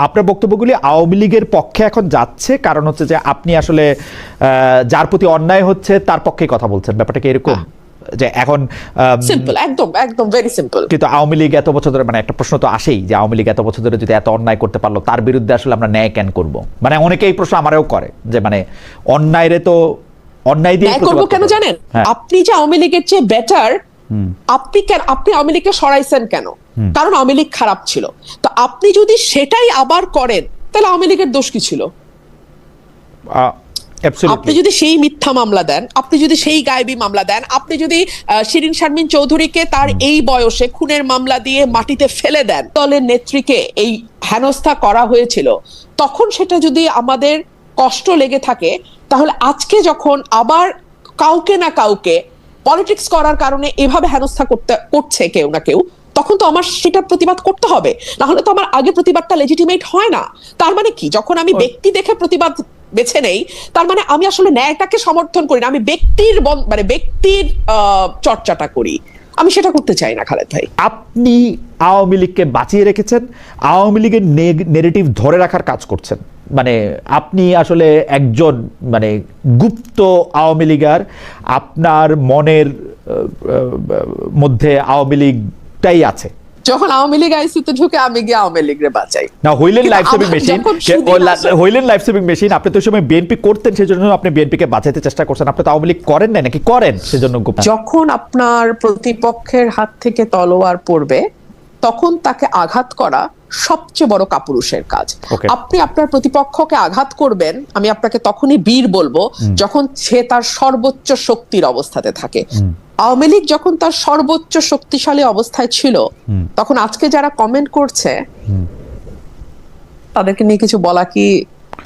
আপনার বক্তব্যগুলি আওয়ামী লীগের পক্ষে এখন যাচ্ছে, কারণ হচ্ছে যে আপনি আসলে যার প্রতি অন্যায় হচ্ছে তার পক্ষে কথা বলছেন, ব্যাপারটা কি এরকম? যে এখন সিম্পল, একদম একদম ভেরি সিম্পল। কিন্তু আওয়ামী লীগ এত বছর ধরে, মানে একটা প্রশ্ন তো আসেই যে আওয়ামী লীগ এত বছর ধরে যদি এত অন্যায় করতে পারলো, তার বিরুদ্ধে আসলে আমরা ন্যায় কেন করব? মানে অনেকে এই প্রশ্ন আমারও করে যে মানে অন্যায়রে তো অন্যায় দিয়ে করবো কেন জানেন? আপনি যে আওয়ামী লীগের চেয়ে বেটার, আপনি আওয়ামী লীগকে সরাইছেন কেন? কারণ আওয়ামী লীগ খারাপ ছিল। তো আপনি যদি সেটাই আবার করেন তাহলে আওয়ামী লীগের দোষ কি ছিল? আপনি যদি সেই মিথ্যা মামলা দেন, আপনি যদি সেই গায়েবী মামলা দেন, আপনি যদি শিরিন শারমিন চৌধুরীকে তার এই বয়সে খুনের মামলা দিয়ে মাটিতে ফেলে দেন, দলের নেত্রীকে এই হেনস্থা করা হয়েছিল, তখন সেটা যদি আমাদের কষ্ট লেগে থাকে, তাহলে আজকে যখন আবার কাউকে না কাউকে পলিটিক্স করার কারণে এভাবে হেনস্থা করছে কেউ না কেউ, তখন তো আমার সেটা প্রতিবাদ করতে হবে, না হলে তো আমার আগে প্রতিবাদটা লেজিটিমেট হয় না। তার মানে কি, যখন আমি ব্যক্তি দেখে প্রতিবাদ বেছে নেই, তার মানে আমি আসলে ন্যায়টাকে সমর্থন করি না, আমি ব্যক্তির চর্চাটা করি। আমি সেটা করতে চাই না খালেদ ভাই। আপনি আওয়ামী লীগকে বাঁচিয়ে রেখেছেন, আওয়ামী লীগের নেগেটিভ ধরে রাখার কাজ করছেন। মানে আপনি আসলে একজন মানে গুপ্ত আওয়ামী লীগার, আপনার মনের মধ্যে আওয়ামী লীগটাই আছে। যখন আওয়ামী লীগ আইসিতে ঢুকে আমি গিয়ে আওয়ামী লীগরে বাঁচাই। না, হইলেন লাইফ সেভিং মেশিন, হইলেন লাইফ সেভিং মেশিন। আপনি তো সময় বিএনপি করতেন, সেজন্য আপনি বিএনপিকে বাঁচাতে চেষ্টা করছেন। আপনি তো আওয়ামী লীগ করেন না, নাকি করেন? সেজন্য যখন আপনার প্রতিপক্ষের হাত থেকে তলোয়ার পড়বে, তখন তাকে আঘাত করা সবচেয়ে বড় কাপুরুষের কাজ। আপনি আপনার প্রতিপক্ষকে আঘাত করবেন, আমি আপনাকে তখনই বীর বলবো যখন সে তার সর্বোচ্চ শক্তির অবস্থাতে থাকে। আওয়ামী লীগ যখন তার সর্বোচ্চ শক্তিশালী অবস্থায় ছিল, তখন আজকে যারা কমেন্ট করছে তাদেরকে নিয়ে কিছু বলা কি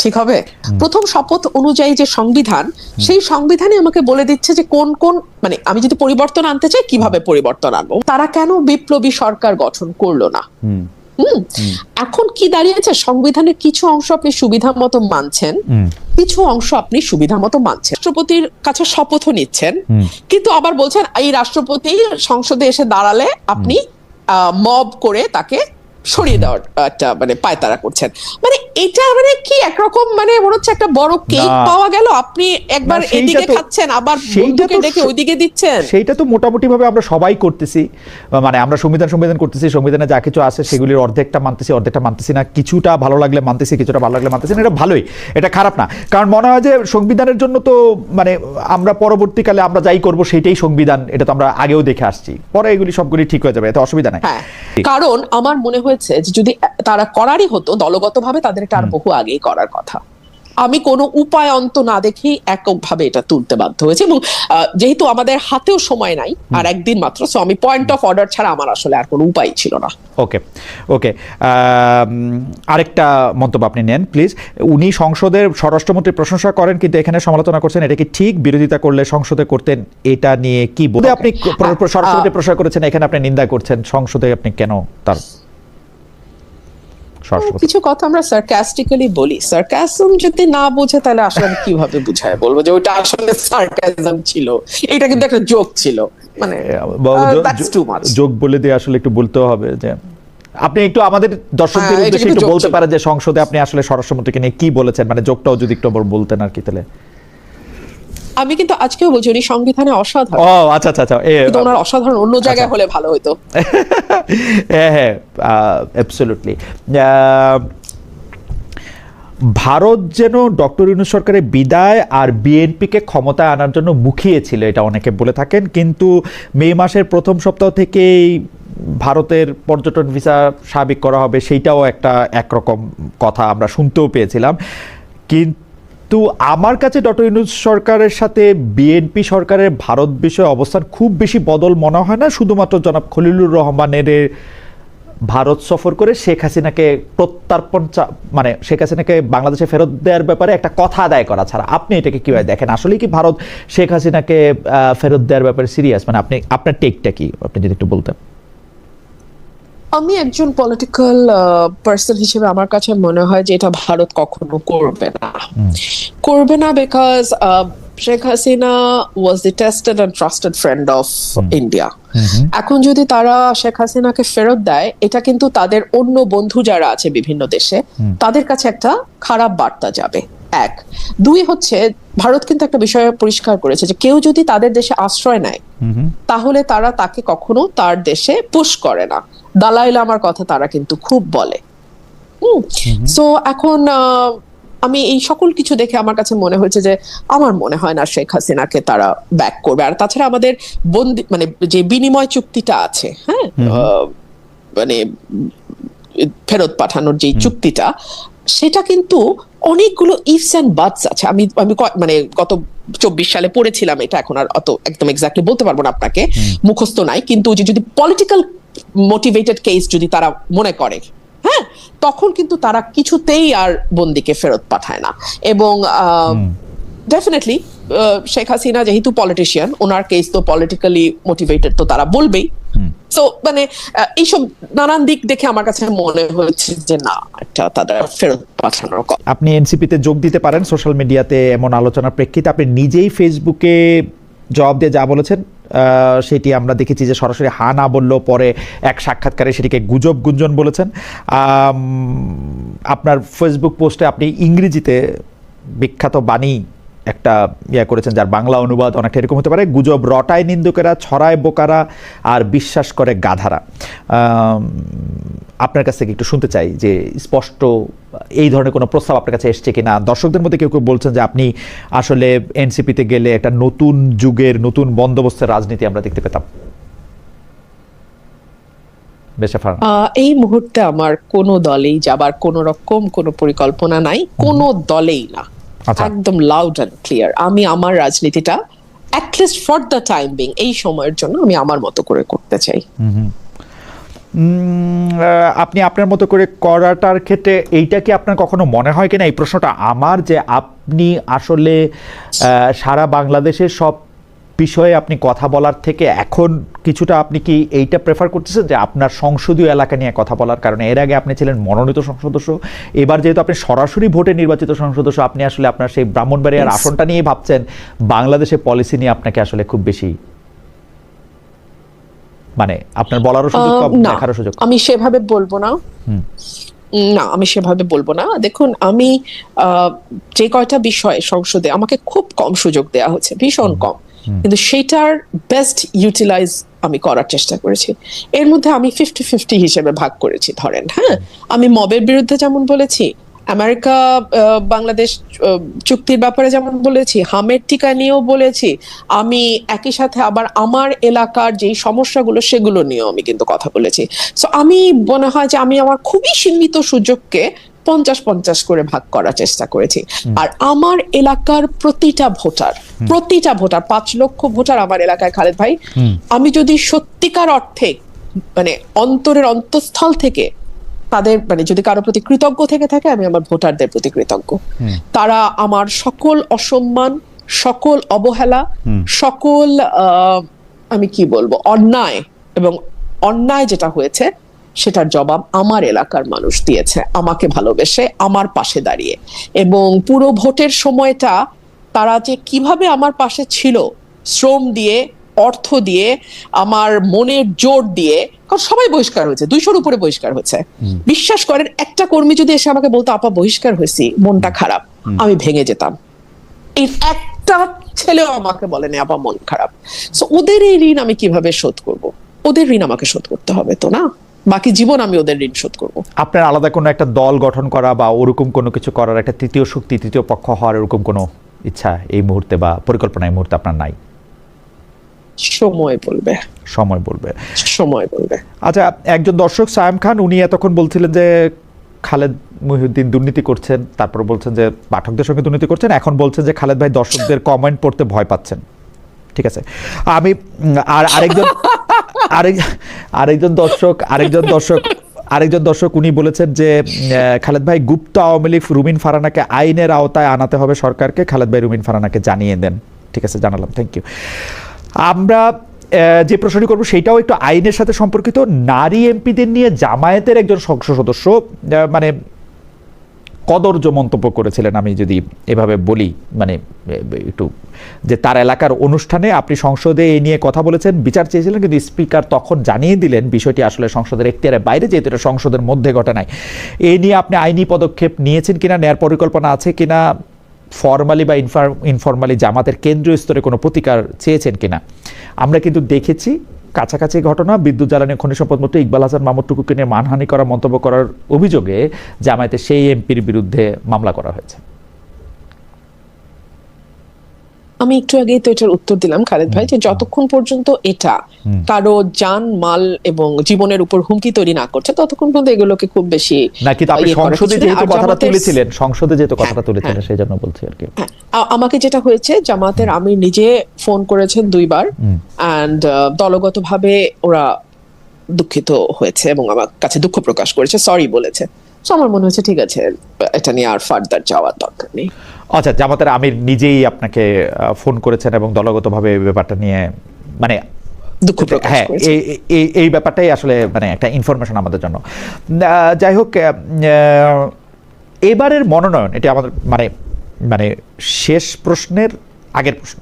ঠিক হবে? প্রথম শপথ অনুযায়ী যে সংবিধান, সেই সংবিধানে আমাকে বলে দিচ্ছে যে কোন কোন, মানে আমি যদি পরিবর্তন আনতে চাই কিভাবে পরিবর্তন আনবো। তারা কেন বিপ্লবী সরকার গঠন করলো না? এখন কি দাঁড়িয়েছে, সংবিধানের কিছু অংশ আপনি সুবিধা মতো মানছেন, কিছু অংশ আপনি সুবিধা মতো মানছেন। রাষ্ট্রপতির কাছে শপথ নিচ্ছেন, কিন্তু আবার বলছেন এই রাষ্ট্রপতি সংসদে এসে দাঁড়ালে আপনি মব করে তাকে সরিয়ে দেওয়ার একটা মানে পায়তারা করছেন। মানে এটা মানে কি একরকম, মানে মনে হচ্ছে একটা বড় কেক পাওয়া গেল, আপনি একবার এদিকে খাচ্ছেন আবার বন্ধুকে ডেকে ওইদিকে দিচ্ছেন। সেইটা তো মোটামুটি ভাবে আমরা সবাই করতেছি। মানে আমরা সংবিধান করতেছি, সংবিধানে যা কিছু আছে সেগুলির অর্ধেকটা মানতেছি, অর্ধেকটা মানতেছি না, কিছুটা ভালো লাগলে মানতেছি, কিছুটা ভালো লাগলে মানতেছি না। এটা ভালোই, এটা খারাপ না। কারণ মনে হয় যে সংবিধানের জন্য তো মানে আমরা পরবর্তীকালে আমরা যাই করব সেটাই সংবিধান, এটা তো আমরা আগেও দেখে আসছি, পরে এগুলি সবগুলি ঠিক হয়ে যাবে, এতে অসুবিধা নাই। কারণ আমার মনে হয়েছে যে যদি তারা করারই হতো দলগতভাবে, তাদের এটা আর বহু আগেই করার কথা। আমি কোনো উপায় অন্ত না দেখি এককভাবে এটা তুলতে বাধ্য হয়েছে, এবং যেহেতু আমাদের হাতেও সময় নাই, আর একদিন মাত্র, সো আমি পয়েন্ট অফ অর্ডার ছাড়া আমার আসলে আর কোনো উপায় ছিল না। ওকে ওকে, আরেকটা মন্তব্য আপনি নেন প্লিজ। উনি সংসদের স্বরাষ্ট্রমন্ত্রীর প্রশংসা করেন, কিন্তু এখানে সমালোচনা করছেন, এটা কি ঠিক? বিরোধিতা করলে সংসদে করতেন, এটা নিয়ে কি বলতে? আপনি স্বরাষ্ট্রমন্ত্রী প্রশংসা করেছেন, এখানে আপনি নিন্দা করছেন, সংসদে আপনি কেন তার? কিছু কথা আমরা সার্কাস্টিক্যালি বলি, সার্কাসম যদি না বুঝে তাহলে আসলে কিভাবে বুঝায় বলবো যে ওটা আসলে সার্কাসম ছিল, এটা কিন্তু একটা জোক ছিল। মানে জোক বলে দিয়ে আসলে একটু বলতে হবে যে আপনি একটু আমাদের দর্শকদের উদ্দেশ্যে একটু বলতে পারেন যে সংসদে আপনি আসলে স্বরাষ্ট্রমন্ত্রীকে নিয়ে কি বলেছেন, মানে জোকটাও যদি একটু বলতেন আর কি। তাহলে আমি কিন্তু আজকেও বলছি উনি সংবিধানে অসাধারণ। ও আচ্ছা আচ্ছা আচ্ছা, কিন্তু ওনার অসাধারণ অন্য জায়গায় হলে ভালো হতো। হ্যাঁ, অ্যাবসলিউটলি। ভারত যেন ডক্টর ইউনূস সরকারের বিদায় আর বিএনপিকে ক্ষমতায় আনার জন্য মুখিয়েছিল, এটা অনেকে বলে থাকেন। কিন্তু মে মাসের প্রথম সপ্তাহ থেকেই ভারতের পর্যটন ভিসা স্বাভাবিক করা হবে, সেইটাও একটা একরকম কথা আমরা শুনতেও পেয়েছিলাম। কিন্তু আমার কাছে ডক্টর ইউনূস সরকারের সাথে বিএনপি সরকারের ভারত বিষয়ে অবস্থান খুব বেশি বদল মনে হয় না। শুধুমাত্র জনাব খলিলুর রহমানের ভারত সফর করে শেখ হাসিনাকে প্রত্যর্পণ, মানে শেখ হাসিনাকে বাংলাদেশে ফেরত দেওয়ার ব্যাপারে একটা কথা আদায় করা ছাড়া আপনি এটাকে কিভাবে দেখেন? আসলে কি ভারত শেখ হাসিনাকে ফেরত দেওয়ার ব্যাপারে সিরিয়াস? মানে আপনি আপনার টেকটা কি, আপনি যদি একটু বলতেন। আমি একজন পলিটিক্যাল পার্সন হিসেবে আমার কাছে মনে হয় যে এটা ভারত কখনো করবে না, because Sheikh Hasina was the tested and trusted friend of India. এখন যদি তারা শেখ হাসিনাকে ফেরত দেয়, এটা কিন্তু তাদের অন্য বন্ধু যারা আছে বিভিন্ন দেশে, তাদের কাছে একটা খারাপ বার্তা যাবে। এক, দুই হচ্ছে ভারত কিন্তু একটা বিষয় পরিষ্কার করেছে যে কেউ যদি তাদের দেশে আশ্রয় নেয় তাহলে তারা তাকে কখনো তার দেশে পুশ করে না। দালাই লামার কথা তারা কিন্তু খুব বলে। সো এখন আমি এই সকল কিছু দেখে আমার কাছে মনে হয়েছে যে আমার মনে হয় না শেখ হাসিনাকে তারা ব্যাক করবে। আর তাছাড়া আমাদের বন্দি মানে যে বিনিময় চুক্তিটা আছে, হ্যাঁ, মানে ফেরত পাঠানোর যে চুক্তিটা, সেটা কিন্তু অনেকগুলো ইফস এন্ড বাটস আছে। আমি মানে গত 24 সালে পড়েছিলাম এটা, এখন আর অত একদম এক্স্যাক্টলি বলতে পারবো না আপনাকে, মুখস্থ নাই। কিন্তু যদি পলিটিক্যাল মোটিভেটেড কেস যদি তারা মনে করে, হ্যাঁ, তখন কিন্তু তারা কিছুতেই আর বন্দিকে ফেরত পাঠায় না। এবং ডেফিনেটলি শেখ হাসিনা যেহেতু পলিটিশিয়ান, ওনার কেস তো পলিটিক্যালি মোটিভেটেড, তো তারা বলবেই। সো মানে এইসব নানান দিক দেখে আমার কাছে মনে হয়েছে যে না, একটা তাদের ফেরত পাঠানোর কথা। আপনি এনসিপিতে যোগ দিতে পারেন সোশ্যাল মিডিয়াতে এমন আলোচনার প্রেক্ষিতে। আপনি নিজেই ফেসবুকে জবাব দিয়ে যা বলেছেন সেটি আমরা দেখেছি যে সরাসরি হা না বললেও পরে এক সাক্ষাৎকারে সেটিকে গুজব গুঞ্জন বলেছেন। আপনার ফেসবুক পোস্টে আপনি ইংরেজিতে বিখ্যাত বাণী একটা করেছেন, যার বাংলা অনুবাদ অনেকটা এরকম হতে পারে: গুজব রটায় নিন্দুকেরা, ছড়ায় বোকারা, আর বিশ্বাস করে গাধারা। আপনার কাছ থেকে একটু শুনতে চাই যে স্পষ্ট এই ধরনের কোনো প্রস্তাব আপনার কাছে এসছে কিনা। দর্শকদের মধ্যে কেউ কেউ বলছেন যে আপনি আসলে এনসিপিতে গেলে একটা নতুন যুগের নতুন বন্দোবস্তের রাজনীতি আমরা দেখতে পেতাম। এই মুহূর্তে আমার কোনো দলেই যাবার কোনো রকম কোনো পরিকল্পনা নাই, কোনো দলেই না। একদম লাউড অ্যান্ড ক্লিয়ার, আমি আমার রাজনীতিটা at least for the time being, এই সময়ের জন্য আমি আমার মতো করে করতে চাই। আপনি আপনার মতো করে করাটার ক্ষেত্রে এইটা কি আপনার কখনো মনে হয় কিনা, এই প্রশ্নটা আমার, যে আপনি আসলে সারা বাংলাদেশের সব বিষয়ে আপনি কথা বলার থেকে এখন কিছুটা আপনি কি এইটা প্রেফার করতেছেন যে আপনার সংসদীয় এলাকা নিয়ে কথা বলার? কারণে এর আগে আপনি ছিলেন মনোনীত সংসদ সদস্য, এবার যেহেতু আপনি সরাসরি ভোটে নির্বাচিত সংসদ সদস্য, আপনি আসলে আপনার সেই ব্রাহ্মণবাড়িয়ার আসনটা নিয়ে ভাবছেন, বাংলাদেশের পলিসি নিয়ে আপনাকে আসলে খুব বেশি মানে আপনার বলারও সুযোগ, দেখারও সুযোগ। আমি সেভাবে বলবো না, না আমি সেভাবে বলবো না। দেখুন, আমি যে কয়টা বিষয় সংসদে আমাকে খুব কম সুযোগ দেওয়া হচ্ছে, ভীষণ কম, কিন্তু সেটার বেস্ট ইউটিলাইজ আমি করার চেষ্টা করেছি। এর মধ্যে আমি 50-50 হিসেবে ভাগ করেছি। ধরেন, হ্যাঁ, আমি মবের বিরুদ্ধে যেমন বলেছি, আমেরিকা বাংলাদেশ চুক্তির ব্যাপারে যেমন বলেছি, হামের টিকা নিয়েও বলেছি, আমি একই সাথে আবার আমার এলাকার যেই সমস্যাগুলো সেগুলো নিয়েও আমি কিন্তু কথা বলেছি। সো আমি মনে হয় যে আমি আমার খুবই সীমিত সুযোগকে 50-50 করে ভাগ করার চেষ্টা করেছি। আর আমার এলাকার প্রতিটা ভোটার 5 লক্ষ ভোটার আমার এলাকায়, খালেদ ভাই, আমি যদি সত্যিকার অর্থে মানে অন্তরের অন্তঃস্থল থেকে তাদের মানে যদি কারো প্রতি কৃতজ্ঞ থেকে থাকে, আমি আমার ভোটারদের প্রতি কৃতজ্ঞ। তারা আমার সকল অসম্মান, সকল অবহেলা, সকল আমি কি বলবো অন্যায়, এবং অন্যায় যেটা হয়েছে সেটার জবাব আমার এলাকার মানুষ দিয়েছে, আমাকে ভালোবেসে, আমার পাশে দাঁড়িয়ে। এবং পুরো ভোটের সময়টা তারা যে কিভাবে আমার পাশে ছিল, শ্রম দিয়ে, অর্থ দিয়ে, আমার মনের জোর দিয়ে, কারণ সবাই বহিষ্কার হয়েছে, 200-র উপরে বহিষ্কার হয়েছে। বিশ্বাস করেন, একটা কর্মী যদি এসে আমাকে বলতো আপা বহিষ্কার হয়েছি, মনটা খারাপ, আমি ভেঙে যেতাম। এই একটা ছেলেও আমাকে বলেনি আপা মন খারাপ। সো ওদের এই ঋণ আমি কিভাবে শোধ করব? ওদের ঋণ আমাকে শোধ করতে হবে তো, না বাকি জীবন আমি ওদের ঋণ শোধ করবো। আপনার আলাদা কোনো একটা দল গঠন করা বা ওরকম কোনো কিছু করার, একটা তৃতীয় শক্তি, তৃতীয় পক্ষ হওয়ার এরকম কোনো ইচ্ছা এই মুহূর্তে বা পরিকল্পনা এই মুহূর্তে আপনার নাই? সময় বলবে, সময় বলবে, সময় বলবে। আচ্ছা, একজন দর্শক সায়েম খান, উনি এতক্ষণ বলছিলেন যে খালেদ মহিউদ্দিন দুর্নীতি করছেন, তারপর বলছেন যে পাঠকদের সঙ্গে দুর্নীতি করছেন, এখন বলছেন যে খালেদ ভাই দর্শকদের কমেন্ট পড়তে ভয় পাচ্ছেন। ঠিক আছে, আমি আর আরেকজন দর্শক উনি বলেছেন যে খালেদ ভাই গুপ্ত আওয়ামী লীগ রুমিন ফারহানাকে আইনের আওতায় আনাতে হবে সরকারকে, খালেদ ভাই রুমিন ফারহানাকে জানিয়ে দেন। ঠিক আছে, জানালাম, থ্যাংক ইউ। আমরা যে প্রশ্নটি করবো সেটাও একটু আইনের সাথে সম্পর্কিত। নারী এমপিদের নিয়ে জামায়াতের একজন সংসদ সদস্য মানে কদর্য মন্তব্য করেছিলেন, আমি যদি এভাবে বলি, মানে একটু, যে তার এলাকার অনুষ্ঠানে আপনি সংসদে এই নিয়ে কথা বলেছেন, বিচার চেয়েছিলেন, কিন্তু স্পিকার তখন জানিয়ে দিলেন বিষয়টি আসলে সংসদের এখতিয়ারের বাইরে, যেহেতু এটা সংসদের মধ্যে ঘটে নাই। এই নিয়ে আপনি আইনি পদক্ষেপ নিয়েছেন কিনা, নেয়ার পরিকল্পনা আছে কিনা, ফর্মালি বা ইনফর্মালি জামাতের কেন্দ্রীয় স্তরে কোনো প্রতিকার চেয়েছেন কিনা? আমরা কিন্তু দেখেছি কাছাকাছি ঘটনা, বিদ্যুৎ জ্বালানি খনি সম্পদ মন্ত্রী ইকবাল হাসান মাহমুদ টুকুকে নিয়ে মানহানি করা মন্তব্য করার অভিযোগে জামায়াতে সেই এমপির বিরুদ্ধে মামলা করা হয়েছে। আমি একটু আগেই তো এটার উত্তর দিলাম খালেদ ভাই, যে যতক্ষণ পর্যন্ত এটা কারো জান মাল এবং জীবনের উপর হুমকি তৈরি না করছে ততক্ষণ পর্যন্ত এগুলোকে খুব বেশি না, কিন্তু আপনি সংসদে যেহেতু কথাটা তুলেছিলেন, সংসদে যেহেতু কথাটা তুলেছিলেন, সেই জন্য বলছি আর কি। আমাকে যেটা হয়েছে, জামাতের আমির নিজে ফোন করেছেন 2 বার, এন্ড দলগতভাবে ওরা দুঃখিত হয়েছে এবং আমার কাছে দুঃখ প্রকাশ করেছে, সরি বলেছে। তো আমার মনে হচ্ছে ঠিক আছে, এটা নিয়ে আর ফার্দার যাওয়ার দরকার নেই। আচ্ছা, জামাতের আমির নিজেই আপনাকে ফোন করেছেন এবং দলগতভাবে ব্যাপারটা নিয়ে মানে দুঃখ প্রকাশ করেছেন। এই ব্যাপারটাই আসলে মানে একটা ইনফরমেশন আমাদের জন্য। যাই হোক, এবারের মনোনয়ন, এটা আমাদের মানে মানে শেষ প্রশ্নের আগের প্রশ্ন,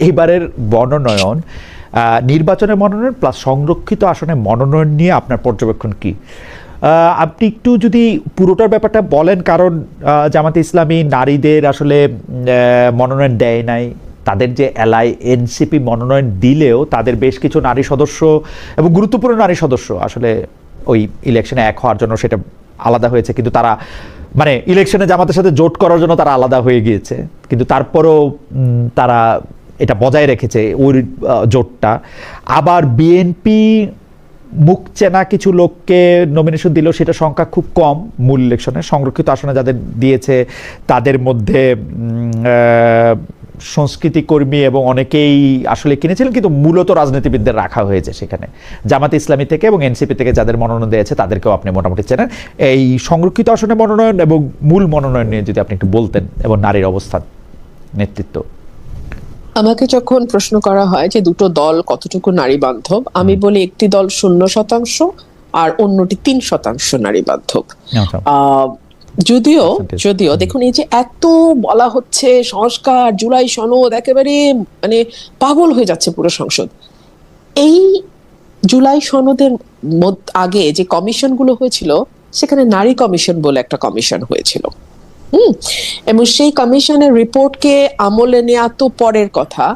এবারের মনোনয়ন, নির্বাচনের মনোনয়ন প্লাস সংরক্ষিত আসনে মনোনয়ন নিয়ে আপনার পর্যবেক্ষণ কি? আপনি একটু যদি পুরোটার ব্যাপারটা বলেন, কারণ জামাতে ইসলামী নারীদের আসলে মনোনয়ন দেয় নাই, তাদের যে এলআই এনসিপি মনোনয়ন দিলেও তাদের বেশ কিছু নারী সদস্য এবং গুরুত্বপূর্ণ নারী সদস্য আসলে ওই ইলেকশনে এক হওয়ার জন্য সেটা আলাদা হয়েছে, কিন্তু তারা মানে ইলেকশনে জামাতের সাথে জোট করার জন্য তারা আলাদা হয়ে গিয়েছে, কিন্তু তারপরও তারা এটা বজায় রেখেছে ওই জোটটা। আবার বিএনপি মুখ চেনা কিছু লোককে নমিনেশন দিলেও সেটা সংখ্যা খুব কম মূল ইলেকশনে। সংরক্ষিত আসনে যাদের দিয়েছে তাদের মধ্যে সংস্কৃতি কর্মী এবং অনেকেই আসলে কিনেছিলেন, কিন্তু মূলত রাজনীতিবিদদের রাখা হয়েছে সেখানে। জামাতে ইসলামী থেকে এবং এনসিপি থেকে যাদের মনোনয়ন দিয়েছে তাদেরকেও আপনি মোটামুটি চেনেন। এই সংরক্ষিত আসনে মনোনয়ন এবং মূল মনোনয়ন নিয়ে যদি আপনি একটু বলতেন, এবং নারীর অবস্থান, নেতৃত্ব। আমাকে যখন প্রশ্ন করা হয় যে দুটো দল কতটুকু নারী বান্ধব, আমি বলি একটি দল 0% আর অন্যটি 3% নারী বান্ধব। যদিও দেখুন, এই যে এত বলা হচ্ছে সংস্কার, জুলাই সনদ, একেবারে মানে পাগল হয়ে যাচ্ছে পুরো সংসদ। এই জুলাই সনদের আগে যে কমিশনগুলো হয়েছিল, সেখানে নারী কমিশন বলে একটা কমিশন হয়েছিল, এবং সেই কমিশনের রিপোর্টকে আমলে নেওয়া তো পরের কথা।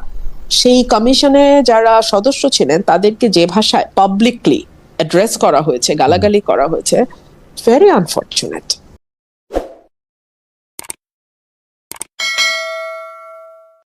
সেই কমিশনে যারা সদস্য ছিলেন তাদেরকে যে ভাষায় পাবলিকলি অ্যাড্রেস করা হয়েছে, গালাগালি করা হয়েছে, ভেরি আনফরচুনেট।